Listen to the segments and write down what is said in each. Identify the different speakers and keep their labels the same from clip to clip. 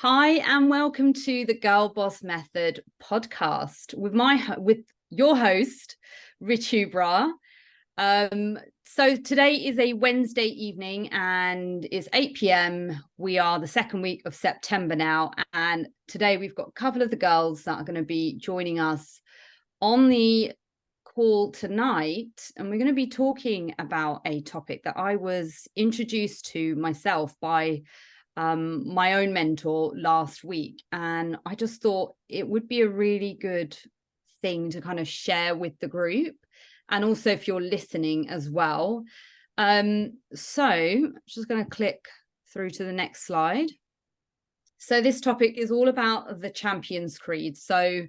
Speaker 1: Hi, and welcome to the Girl Boss Method podcast with your host, Richu. So today is a Wednesday evening and it's 8 p.m. We are the second week of September now, and today we've got a couple of the girls that are going to be joining us on the call tonight, and we're going to be talking about a topic that I was introduced to myself by my own mentor last week, and I just thought it would be a really good thing to kind of share with the group, and also if you're listening as well. So I'm just going to click through to the next slide. So this topic is all about the Champions Creed. So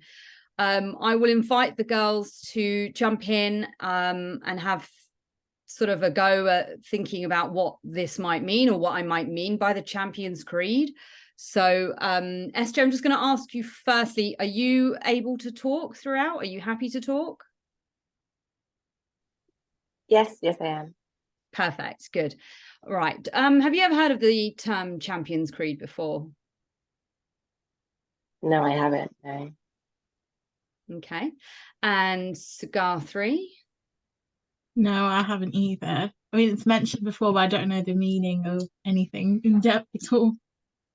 Speaker 1: I will invite the girls to jump in and have sort of a go at thinking about what this might mean, or what I might mean by the Champions Creed. So Esther, I'm just going to ask you firstly, are you able to talk throughout? Are you happy to talk?
Speaker 2: Yes, I am.
Speaker 1: Perfect, good. Right. Have you ever heard of the term Champions Creed before?
Speaker 2: No, I haven't. No.
Speaker 1: Okay. And Cigar 3?
Speaker 3: No, I haven't either. I mean, it's mentioned before, but I don't know the meaning of anything in depth at all.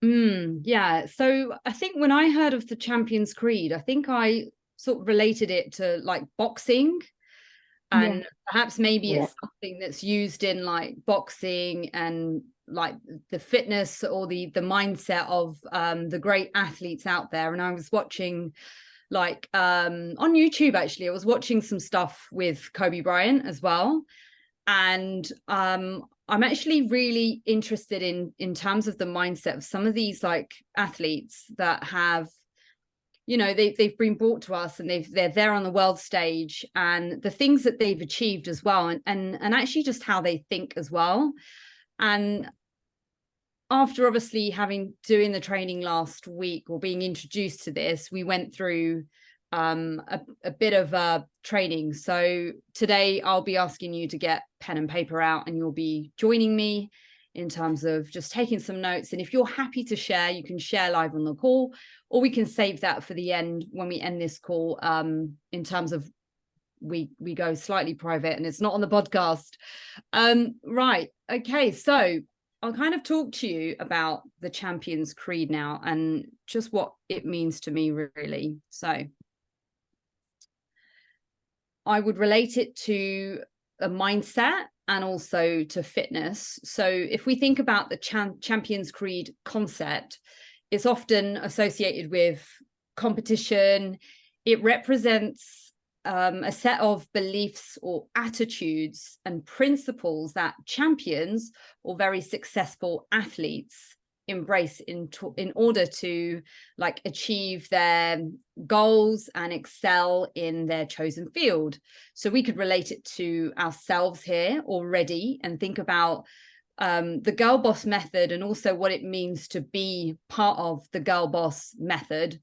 Speaker 1: Yeah. So I think when I heard of the Champions Creed, I think I sort of related it to like boxing, and perhaps maybe it's something that's used in like boxing and like the fitness or the mindset of the great athletes out there. And I was watching like on YouTube, actually, I was watching some stuff with Kobe Bryant as well. And I'm actually really interested in terms of the mindset of some of these like athletes that have, you know, they've been brought to us, and they're there on the world stage, and the things that they've achieved as well, and actually just how they think as well. And after obviously doing the training last week, or being introduced to this, we went through a bit of training. So today I'll be asking you to get pen and paper out, and you'll be joining me in terms of just taking some notes. And if you're happy to share, you can share live on the call, or we can save that for the end when we end this call, in terms of we go slightly private and it's not on the podcast. Right. Okay. So I'll kind of talk to you about the Champions Creed now, and just what it means to me, really. So I would relate it to a mindset and also to fitness. So if we think about the Champions Creed concept, it's often associated with competition. It represents a set of beliefs or attitudes and principles that champions or very successful athletes embrace in order to like achieve their goals and excel in their chosen field. So we could relate it to ourselves here already, and think about the Girl Boss method, and also what it means to be part of the Girl Boss method.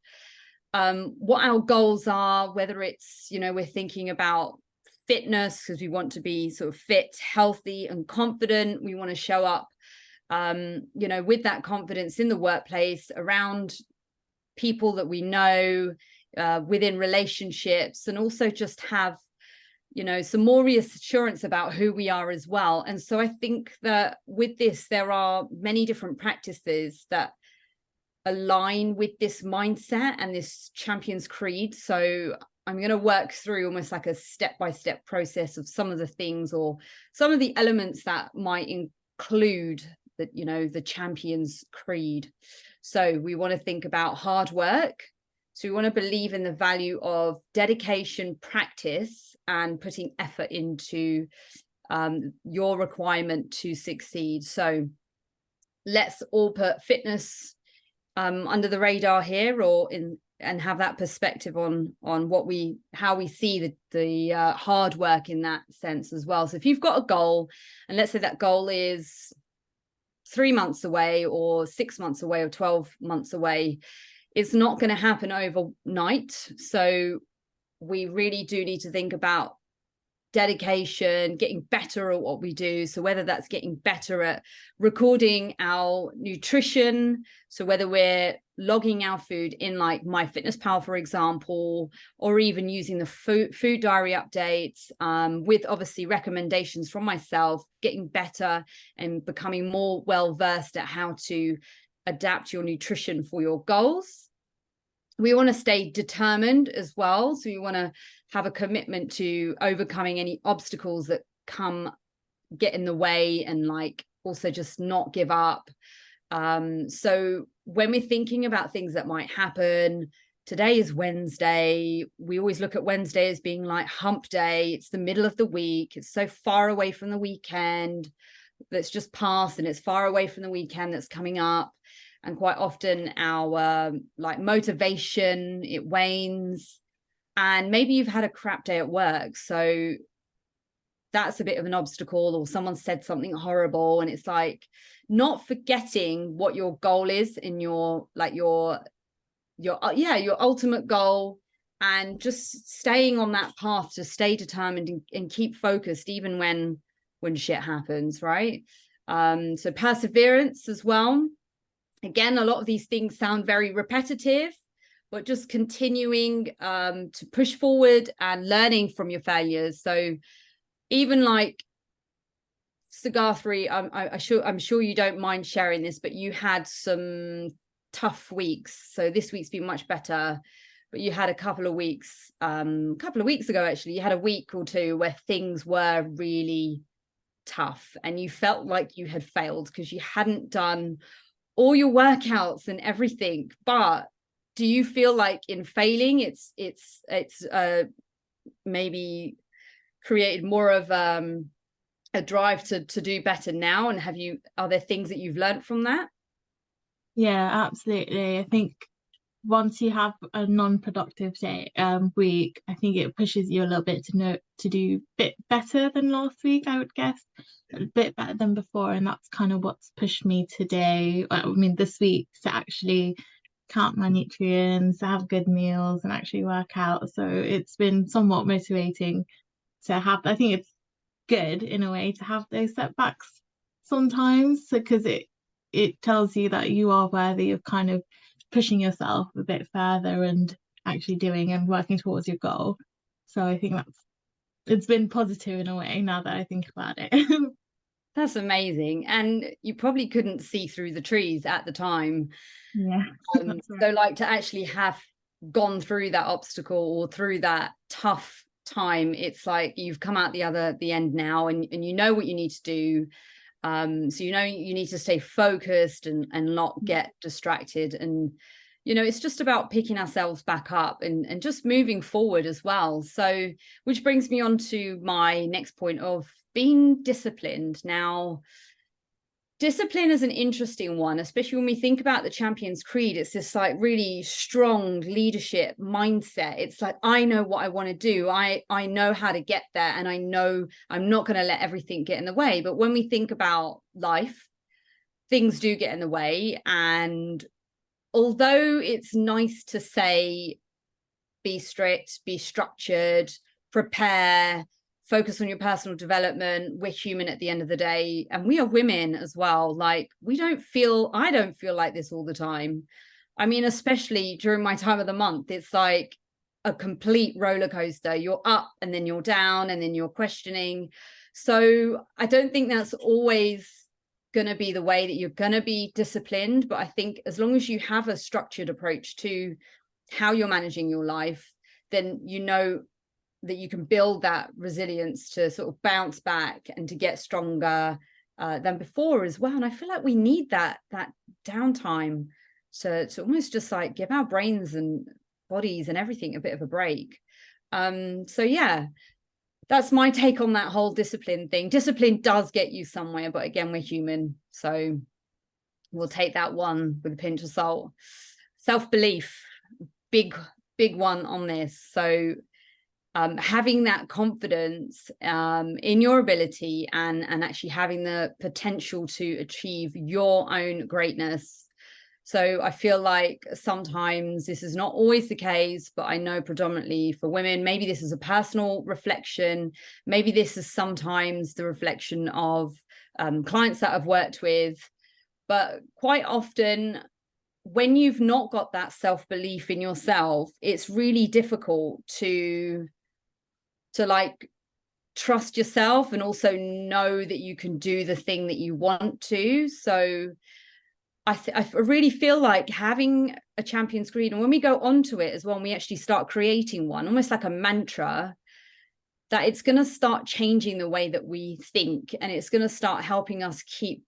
Speaker 1: What our goals are, whether it's, you know, we're thinking about fitness because we want to be sort of fit, healthy and confident. We want to show up you know, with that confidence in the workplace, around people that we know, within relationships, and also just have, you know, some more reassurance about who we are as well. And so I think that with this, there are many different practices that align with this mindset and this Champions Creed. So I'm going to work through almost like a step-by-step process of some of the things, or some of the elements that might include that, you know, the Champions Creed. So we want to think about hard work. So we want to believe in the value of dedication, practice, and putting effort into your requirement to succeed. So let's all put fitness under the radar here, or in, and have that perspective on how we see the hard work in that sense as well. So if you've got a goal, and let's say that goal is 3 months away, or 6 months away, or 12 months away, it's not going to happen overnight. So we really do need to think about dedication, getting better at what we do. So whether that's getting better at recording our nutrition, so whether we're logging our food in like MyFitnessPal, for example, or even using the food diary updates, with obviously recommendations from myself, getting better and becoming more well versed at how to adapt your nutrition for your goals. We want to stay determined as well. So you want to have a commitment to overcoming any obstacles that get in the way, and like also just not give up. So when we're thinking about things that might happen, today is Wednesday. We always look at Wednesday as being like hump day. It's the middle of the week. It's so far away from the weekend that's just passed, and it's far away from the weekend that's coming up. And quite often our like motivation, it wanes, and maybe you've had a crap day at work. So that's a bit of an obstacle, or someone said something horrible, and it's like not forgetting what your goal is in your ultimate goal, and just staying on that path to stay determined and keep focused even when shit happens, right? So perseverance as well. Again, a lot of these things sound very repetitive, but just continuing to push forward and learning from your failures. So even like Cigar 3, I'm sure you don't mind sharing this, but you had some tough weeks. So this week's been much better, but you had a couple of weeks ago, actually, you had a week or two where things were really tough and you felt like you had failed because you hadn't done all your workouts and everything. But do you feel like in failing it's maybe created more of a drive to do better now? And are there things that you've learned from that?
Speaker 3: Yeah, absolutely. I think once you have a non-productive day week, I think it pushes you a little bit to do a bit better than last week, I would guess, a bit better than before. And that's kind of what's pushed me today, this week, to actually count my nutrients, to have good meals and actually work out. So it's been somewhat motivating to have. I think it's good in a way to have those setbacks sometimes, because it tells you that you are worthy of kind of pushing yourself a bit further and actually doing and working towards your goal. So I think it's been positive in a way now that I think about it.
Speaker 1: That's amazing. And you probably couldn't see through the trees at the time.
Speaker 3: Yeah.
Speaker 1: Right. So like to actually have gone through that obstacle or through that tough time, it's like you've come out the end now, and you know what you need to do. So you know you need to stay focused and not get distracted. And it's just about picking ourselves back up and just moving forward as well. So which brings me on to my next point of being disciplined. Now, discipline is an interesting one, especially when we think about the Champions Creed. It's this like really strong leadership mindset. It's like, I know what I want to do. I know how to get there, and I know I'm not going to let everything get in the way. But when we think about life, things do get in the way. And although it's nice to say, be strict, be structured, prepare, focus on your personal development, we're human at the end of the day, and we are women as well. Like I don't feel like this all the time. I mean, especially during my time of the month, it's like a complete roller coaster. You're up and then you're down and then you're questioning. So I don't think that's always going to be the way that you're going to be disciplined. But I think as long as you have a structured approach to how you're managing your life, then that you can build that resilience to sort of bounce back and to get stronger than before as well. And I feel like we need that downtime to almost just like give our brains and bodies and everything a bit of a break. So yeah, that's my take on that whole discipline thing. Discipline does get you somewhere, but again, we're human, so we'll take that one with a pinch of salt. Self-belief, big one on this. So having that confidence in your ability and actually having the potential to achieve your own greatness. So I feel like sometimes this is not always the case, but I know predominantly for women, maybe this is a personal reflection. Maybe this is sometimes the reflection of clients that I've worked with. But quite often, when you've not got that self-belief in yourself, it's really difficult to like trust yourself and also know that you can do the thing that you want to. So I really feel like having a Champions Creed, and when we go onto it as well, and we actually start creating one, almost like a mantra, that it's going to start changing the way that we think, and it's going to start helping us keep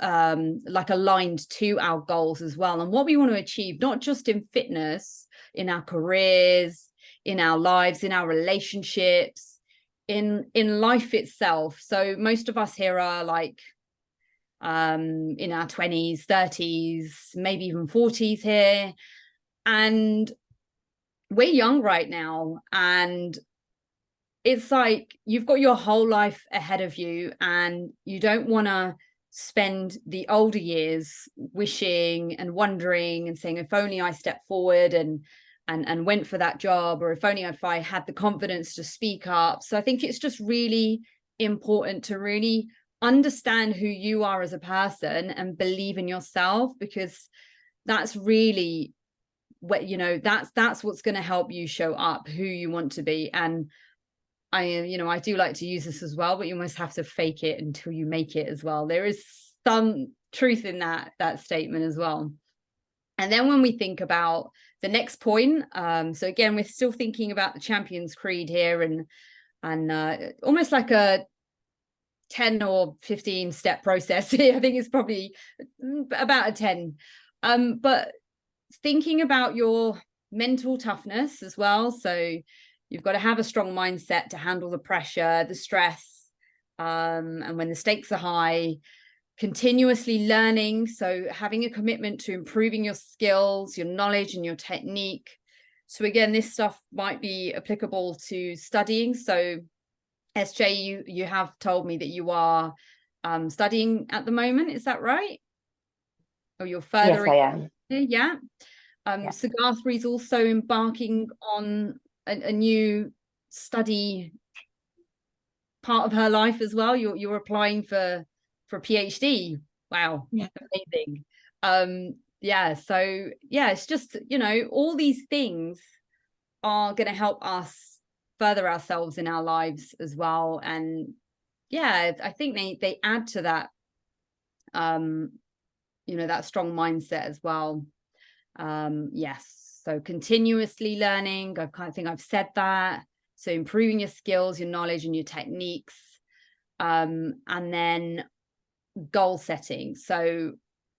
Speaker 1: like aligned to our goals as well, and what we want to achieve, not just in fitness, in our careers, in our lives, in our relationships, in life itself. So most of us here are like in our 20s, 30s, maybe even 40s here, and we're young right now, and it's like you've got your whole life ahead of you, and you don't want to spend the older years wishing and wondering and saying, if only I stepped forward and went for that job, or if only if I had the confidence to speak up. So I think it's just really important to really understand who you are as a person and believe in yourself, because that's really what, you know, that's what's going to help you show up who you want to be. And I do like to use this as well, but you almost have to fake it until you make it as well. There is some truth in that statement as well. And then when we think about the next point, so again, we're still thinking about the Champions Creed here, and almost like a 10 or 15 step process. I think it's probably about a 10. But thinking about your mental toughness as well. So you've got to have a strong mindset to handle the pressure, the stress, and when the stakes are high, continuously learning. So having a commitment to improving your skills, your knowledge, and your technique. So again, this stuff might be applicable to studying. So SJ, you have told me that you are studying at the moment. Is that right? Or you're further?
Speaker 2: Yes, I am.
Speaker 1: Yeah.
Speaker 2: Yeah.
Speaker 1: So Gayatri also embarking on a new study part of her life as well. You're applying for a PhD. Wow.
Speaker 3: Yeah.
Speaker 1: Amazing. Yeah. So yeah, it's just, you know, all these things are going to help us further ourselves in our lives as well. And yeah, I think they add to that, you know, that strong mindset as well. Yes, so continuously learning, I kind of think I've said that. So improving your skills, your knowledge, and your techniques, and then goal setting. So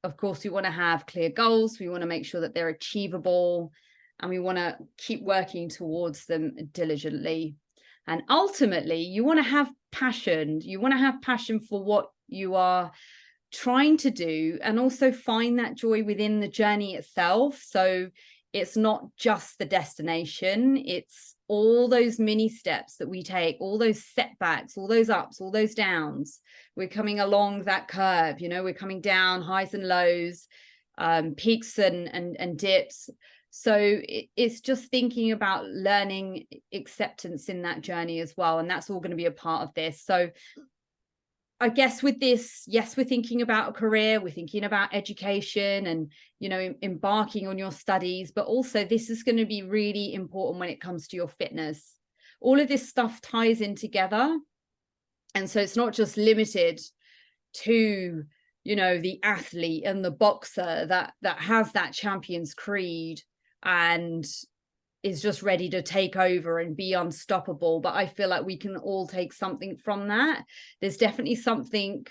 Speaker 1: of course we want to have clear goals, we want to make sure that they're achievable, and we want to keep working towards them diligently. And ultimately you want to have passion. You want to have passion for what you are trying to do, and also find that joy within the journey itself. So it's not just the destination, it's all those mini steps that we take, all those setbacks, all those ups, all those downs. We're coming along that curve, you know, we're coming down highs and lows, peaks and dips. So it's just thinking about learning acceptance in that journey as well, and that's all going to be a part of this. So I guess with this, yes, we're thinking about a career, we're thinking about education and, you know, embarking on your studies, but also this is going to be really important when it comes to your fitness. All of this stuff ties in together. And so it's not just limited to, you know, the athlete and the boxer that has that Champions Creed and is just ready to take over and be unstoppable. But I feel like we can all take something from that. There's definitely something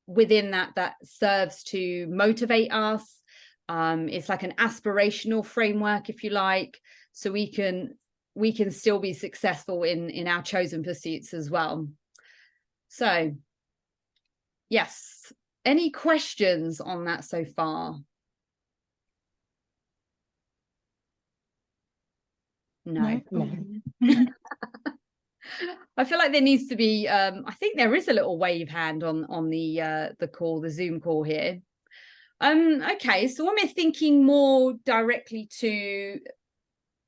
Speaker 1: within that serves to motivate us. It's like an aspirational framework, if you like, so we can still be successful in our chosen pursuits as well. So yes, any questions on that so far? No. I feel like there needs to be I think there is a little wave hand on the call, the Zoom call here. Okay, so when we're thinking more directly to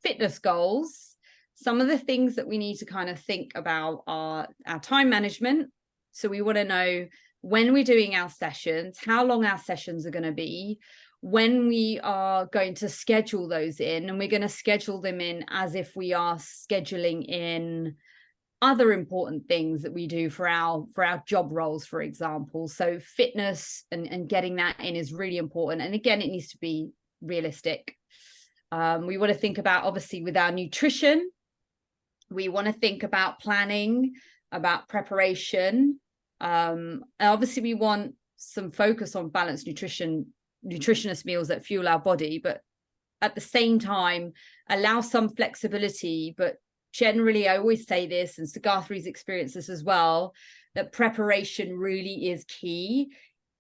Speaker 1: fitness goals, some of the things that we need to kind of think about are our time management. So we want to know when we're doing our sessions, how long our sessions are going to be, when we are going to schedule those in, and we're going to schedule them in as if we are scheduling in other important things that we do for our job roles, for example. So fitness and getting that in is really important. And again, it needs to be realistic. We want to think about, obviously, with our nutrition, we want to think about planning, about preparation. Obviously, we want some focus on balanced nutritionist meals that fuel our body, but at the same time, allow some flexibility. But generally, I always say this, and Cigar3's experienced this as well, that preparation really is key.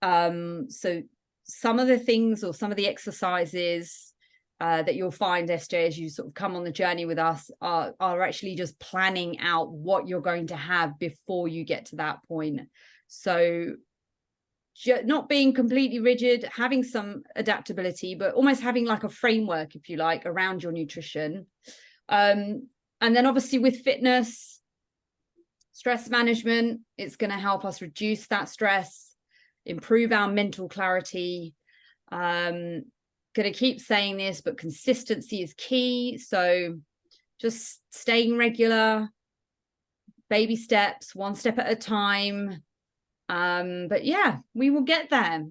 Speaker 1: So some of the things or some of the exercises that you'll find, SJ, as you sort of come on the journey with us, are actually just planning out what you're going to have before you get to that point. So not being completely rigid, having some adaptability, but almost having like a framework, if you like, around your nutrition. And then obviously with fitness, stress management, it's going to help us reduce that stress, improve our mental clarity. Going to keep saying this, but consistency is key. So just staying regular, baby steps, one step at a time. But yeah, we will get there.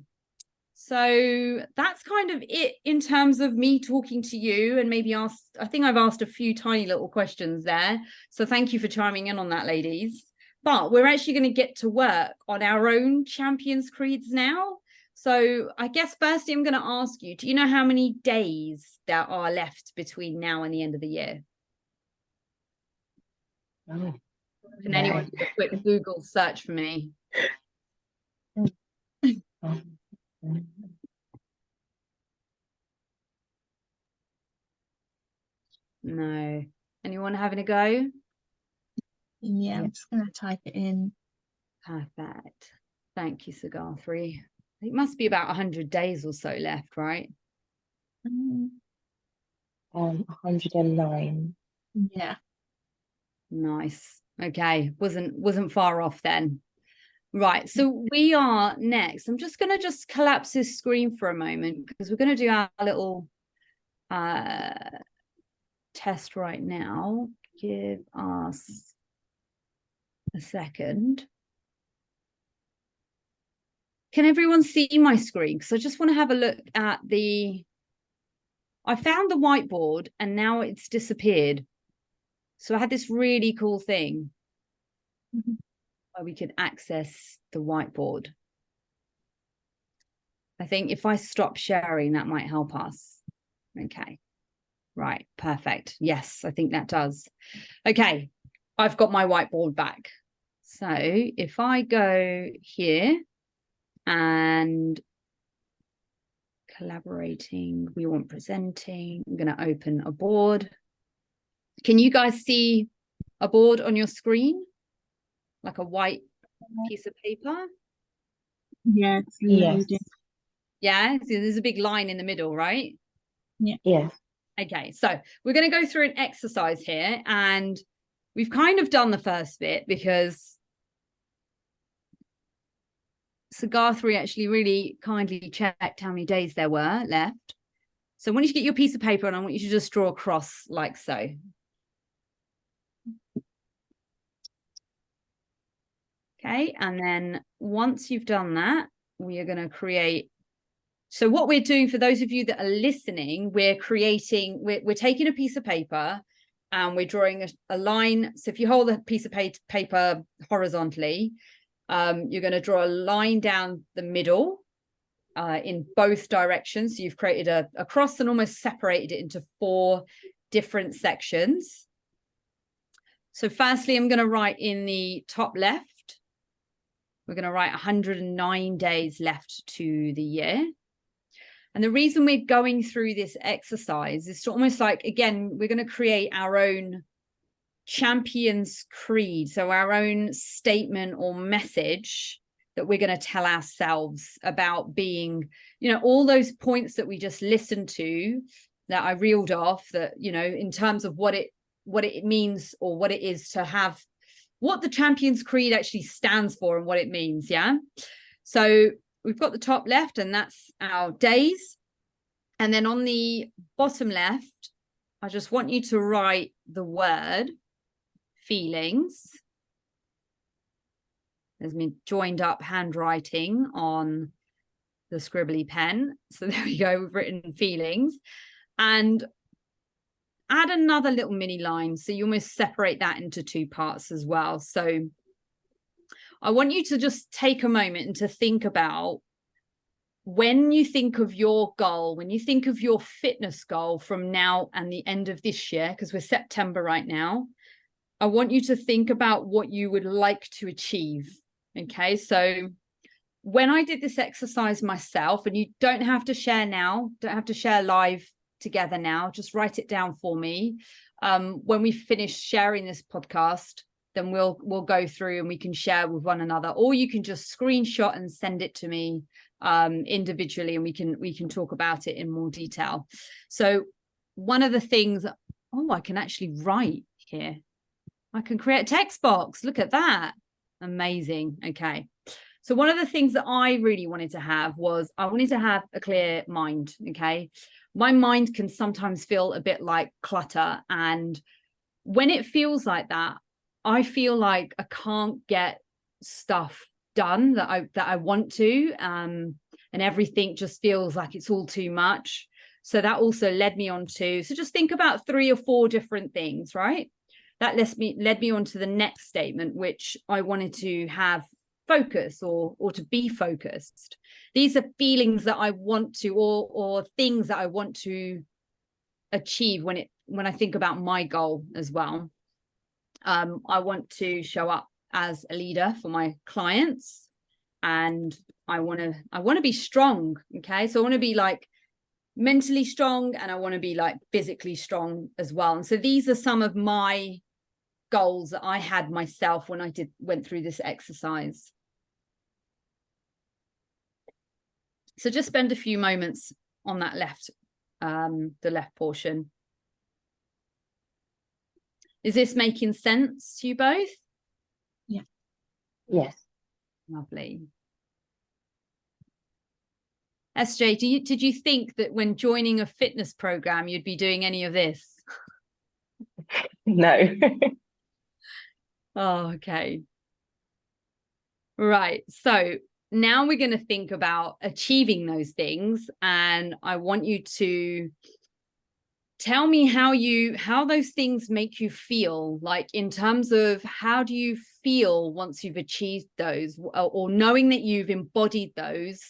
Speaker 1: So that's kind of it in terms of me talking to you, and maybe I think I've asked a few tiny little questions there. So thank you for chiming in on that, ladies. But we're actually going to get to work on our own Champions Creeds now. So I guess firstly, I'm going to ask you, do you know how many days there are left between now and the end of the year?
Speaker 2: Oh,
Speaker 1: Can anyone do a quick Google search for me? No. Anyone having a go?
Speaker 3: Yeah, I'm just going to type it in.
Speaker 1: Perfect. Thank you, Cigar3. It must be about 100 days or so left, right?
Speaker 2: 109.
Speaker 3: Yeah.
Speaker 1: Nice. Okay. Wasn't far off then. Right. So we are next. I'm just going to collapse this screen for a moment because we're going to do our little test right now. Give us a second. Can everyone see my screen? Because I just want to have a look at I found the whiteboard and now it's disappeared. So I had this really cool thing where we could access the whiteboard. I think if I stop sharing, that might help us. Okay. Right. Perfect. Yes, I think that does. Okay. I've got my whiteboard back. So if I go here and collaborating, we want presenting, I'm going to open a board. Can you guys see a board on your screen? Like a white piece of paper?
Speaker 3: Yeah, it's
Speaker 2: Yes.
Speaker 3: loading.
Speaker 1: Yeah, so there's a big line in the middle, right?
Speaker 3: Yeah.
Speaker 2: Yes.
Speaker 1: Okay, so we're going to go through an exercise here, and we've kind of done the first bit because Cigar3 actually really kindly checked how many days there were left. So I want you to get your piece of paper and I want you to just draw a cross like so. Okay, and then once you've done that, we are going to create. So what we're doing, for those of you that are listening, we're taking a piece of paper and we're drawing a line. So if you hold a piece of paper horizontally, you're going to draw a line down the middle in both directions. So you've created a cross and almost separated it into 4 different sections. So firstly, I'm going to write in the top left, we're going to write 109 days left to the year. And the reason we're going through this exercise is to almost like, again, we're going to create our own Champions Creed. So our own statement or message that we're going to tell ourselves about being, you know, all those points that we just listened to, that I reeled off, that, you know, in terms of what it means, or what it is to have, what the Champions Creed actually stands for and what it means. Yeah. So we've got the top left, and that's our days. And then on the bottom left, I just want you to write the word feelings. There's me joined up handwriting on the scribbly pen. So there we go, we've written feelings. And add another little mini line. So you almost separate that into two parts as well. So I want you to just take a moment and to think about, when you think of your goal, when you think of your fitness goal from now and the end of this year, because we're September right now, I want you to think about what you would like to achieve. Okay, so when I did this exercise myself, and you don't have to share now, don't have to share live together now, just write it down for me. When we finish sharing this podcast, then we'll go through and we can share with one another, or you can just screenshot and send it to me individually, and we can talk about it in more detail. So one of the things, I can actually write here. I can create a text box. Look at that. Amazing. Okay. So one of the things that I really wanted to have was, I wanted to have a clear mind. Okay. My mind can sometimes feel a bit like clutter. And when it feels like that, I feel like I can't get stuff done that I want to, and everything just feels like it's all too much. So that also led me on to, so just think about 3 or 4 different things, right? That led me on to the next statement, which I wanted to have focus, or to be focused. These are feelings that I want to, or things that I want to achieve when I think about my goal as well. I want to show up as a leader for my clients, and I want to be strong. Okay, so I want to be like mentally strong, and I want to be like physically strong as well. And so these are some of my goals that I had myself when I went through this exercise. So just spend a few moments on that the left portion. Is this making sense to you both?
Speaker 3: Yeah.
Speaker 2: Yes.
Speaker 1: Lovely. SJ, did you think that when joining a fitness program you'd be doing any of this?
Speaker 2: No.
Speaker 1: Oh, okay. Right. So now we're going to think about achieving those things, and I want you to tell me how those things make you feel, like in terms of how do you feel once you've achieved those, or knowing that you've embodied those,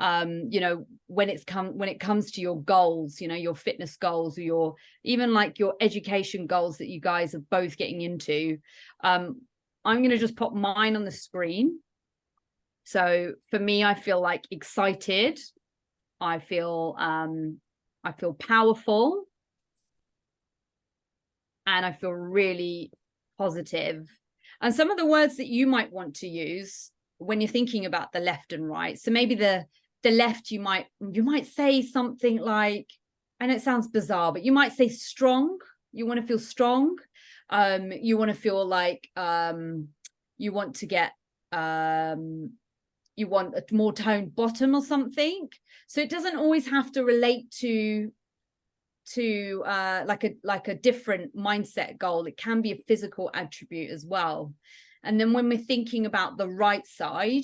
Speaker 1: you know, when it comes to your goals, you know, your fitness goals, or your even like your education goals that you guys are both getting into. I'm going to just pop mine on the screen. So for me, I feel like excited. I feel powerful. And I feel really positive. And some of the words that you might want to use when you're thinking about the left and right. So maybe the left, you might say something like, and it sounds bizarre, but you might say strong. You want to feel strong. You want to feel like you want to get you want a more toned bottom or something. So it doesn't always have to relate to like a different mindset goal. It can be a physical attribute as well. And then when we're thinking about the right side,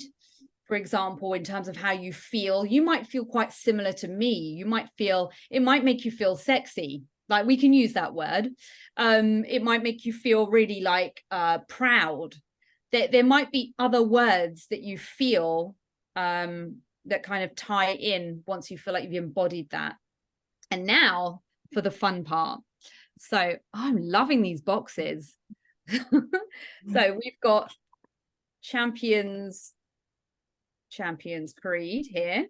Speaker 1: for example, in terms of how you feel, you might feel quite similar to me. You might feel, it might make you feel sexy, like we can use that word. It might make you feel really like proud. There might be other words that you feel that kind of tie in once you feel like you've embodied that. And now for the fun part. So I'm loving these boxes. So we've got Champions Creed here.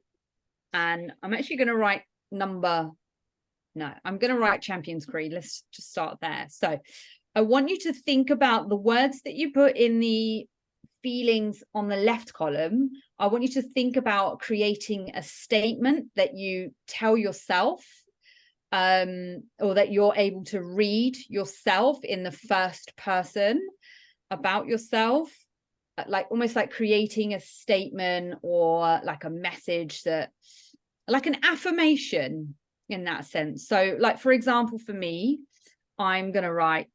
Speaker 1: And I'm actually going to write I'm going to write Champions Creed. Let's just start there. So I want you to think about the words that you put in the feelings on the left column, I want you to think about creating a statement that you tell yourself, or that you're able to read yourself in the first person about yourself, like almost like creating a statement or like a message, that like an affirmation in that sense. So like, for example, for me, I'm going to write,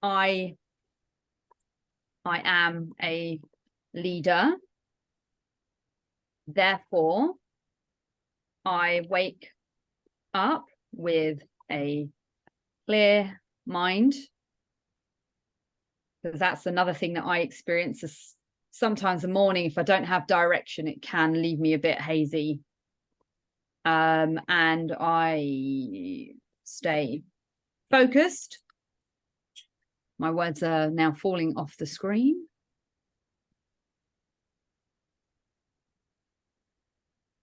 Speaker 1: I am a leader. Therefore, I wake up with a clear mind. Because that's another thing that I experience is sometimes the morning, if I don't have direction, it can leave me a bit hazy. And I stay focused. My words are now falling off the screen.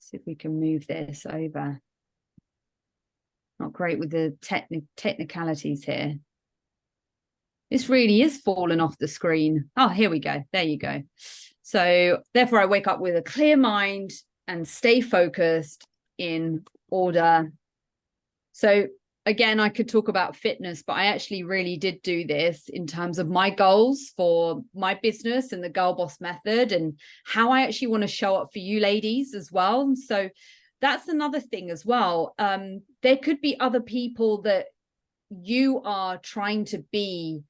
Speaker 1: See if we can move this over. Not great with the technicalities here. This really is falling off the screen. Oh, here we go. There you go. So therefore, I wake up with a clear mind and stay focused in order. So again, I could talk about fitness, but I actually really did do this in terms of my goals for my business and the Girl Boss method, and how I actually want to show up for you ladies as well. So that's another thing as well. There could be other people that you are trying to be,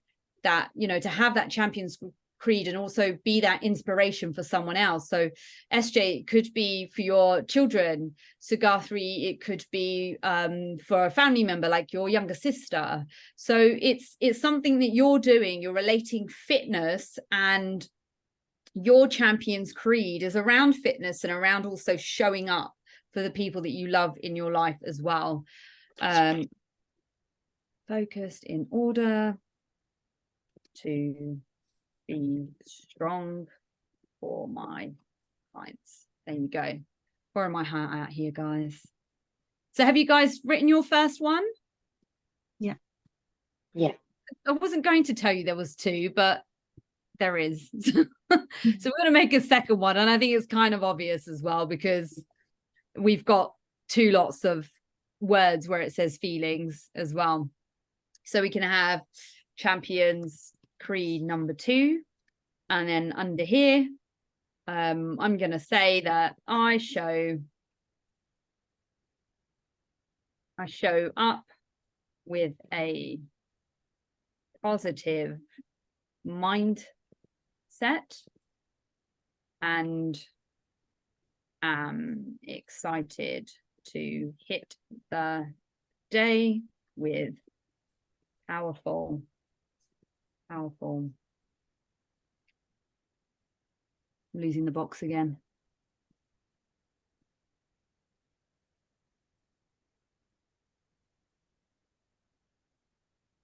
Speaker 1: that, you know, to have that Champions Creed and also be that inspiration for someone else. So SJ, it could be for your children. So Guthrie, it could be for a family member like your younger sister. So it's something that you're doing. You're relating fitness, and your Champions Creed is around fitness and around also showing up for the people that you love in your life as well. Focused in order to be strong for my clients. There you go. Where am I out here, guys? So have you guys written your first one?
Speaker 3: Yeah.
Speaker 2: Yeah.
Speaker 1: I wasn't going to tell you there was two, but there is. So we're going to make a second one. And I think it's kind of obvious as well, because we've got two lots of words where it says feelings as well. So we can have Champions Creed number 2. And then under here, I'm going to say that I show up with a positive mindset and am excited to hit the day with powerful losing the box again.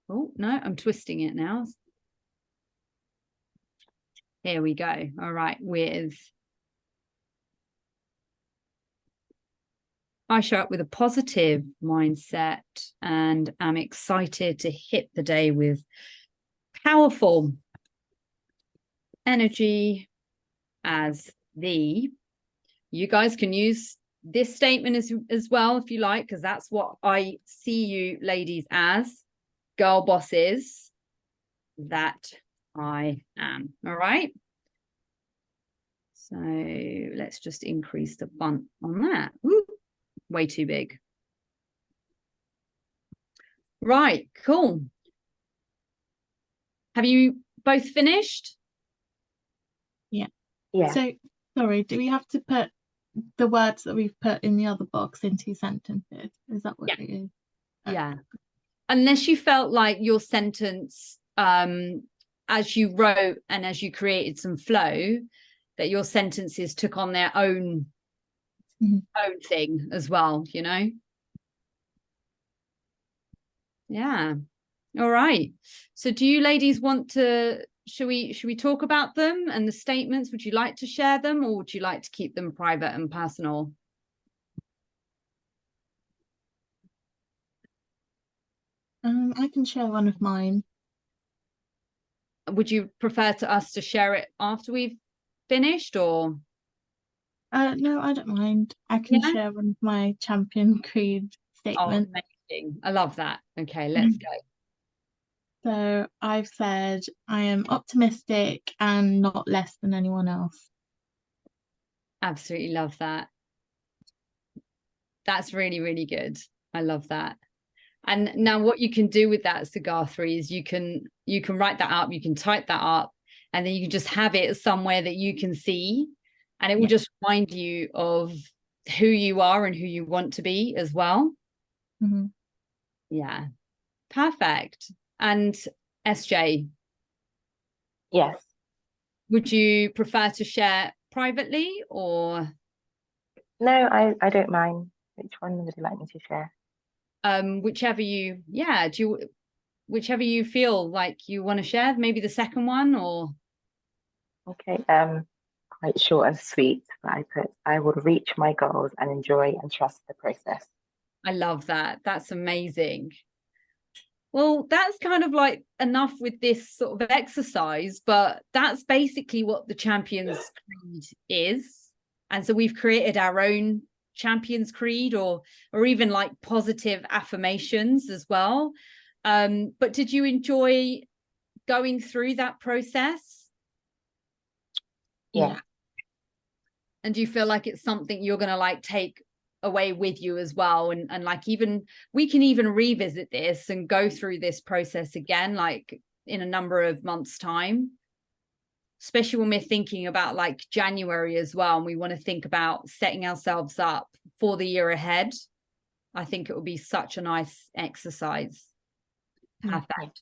Speaker 1: Oh no, I'm twisting it now. Here we go. All right, with I show up with a positive mindset and am excited to hit the day with powerful energy as the, you guys can use this statement as well if you like, because that's what I see you ladies as, girl bosses that I am. All right. So let's just increase the font on that. Woo, way too big. Right, cool. Have you both finished?
Speaker 3: Yeah.
Speaker 2: Yeah.
Speaker 3: So, sorry, do we have to put the words that we've put in the other box into sentences? Is that what it is?
Speaker 1: Yeah. Unless you felt like your sentence, as you wrote and as you created some flow, that your sentences took on their own own thing as well, you know? Yeah. All right. So do you ladies want to, should we talk about them and the statements? Would you like to share them, or would you like to keep them private and personal?
Speaker 3: I can share one of mine.
Speaker 1: Would you prefer to us to share it after we've finished, or?
Speaker 3: No, I don't mind. I can
Speaker 1: Yeah.
Speaker 3: share one of my champion creed
Speaker 1: Oh,
Speaker 3: statements.
Speaker 1: amazing. I love that. Okay, let's go.
Speaker 3: So I've said I am optimistic and not less than anyone else.
Speaker 1: Absolutely love that. That's really, really good. I love that. And now what you can do with that cigar 3 is you can write that up, you can type that up, and then you can just have it somewhere that you can see, and it will just remind you of who you are and who you want to be as well.
Speaker 3: Mm-hmm.
Speaker 1: Yeah, perfect. And SJ,
Speaker 2: Yes.
Speaker 1: would you prefer to share privately, or
Speaker 2: No, I don't mind. Which one would you like me to share?
Speaker 1: whichever you, whichever you feel like you want to share, maybe the second one, or?
Speaker 2: Okay. Quite short and sweet. But I will reach my goals and enjoy and trust the process.
Speaker 1: I love that. That's amazing. Well, that's kind of like enough with this sort of exercise, but that's basically what the Champions Creed is. And so we've created our own Champions Creed, or even like positive affirmations as well. But did you enjoy going through that process?
Speaker 2: Yeah.
Speaker 1: And do you feel like it's something you're going to like take away with you as well, and like even we can even revisit this and go through this process again, like in a number of months time, especially when we're thinking about like January as well, and we want to think about setting ourselves up for the year ahead. I think it will be such a nice exercise. Perfect.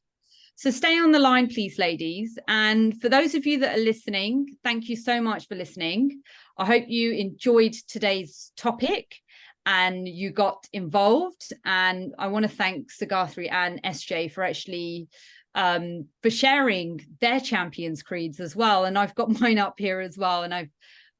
Speaker 1: So stay on the line, please, ladies. And for those of you that are listening, thank you so much for listening. I hope you enjoyed today's topic and you got involved. And I want to thank Cigar 3 and SJ for actually for sharing their Champions Creeds as well. And I've got mine up here as well. And I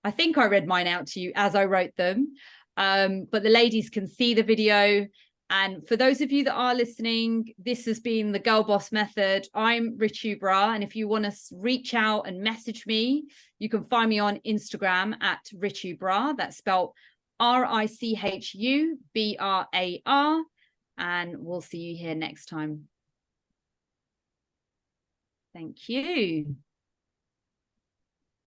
Speaker 1: think I read mine out to you as I wrote them. But the ladies can see the video. And for those of you that are listening, this has been the Girl Boss Method. I'm Richu Bra. And if you want to reach out and message me, you can find me on Instagram at Richu Bra. That's spelled RICHUBRAR. And we'll see you here next time. Thank you.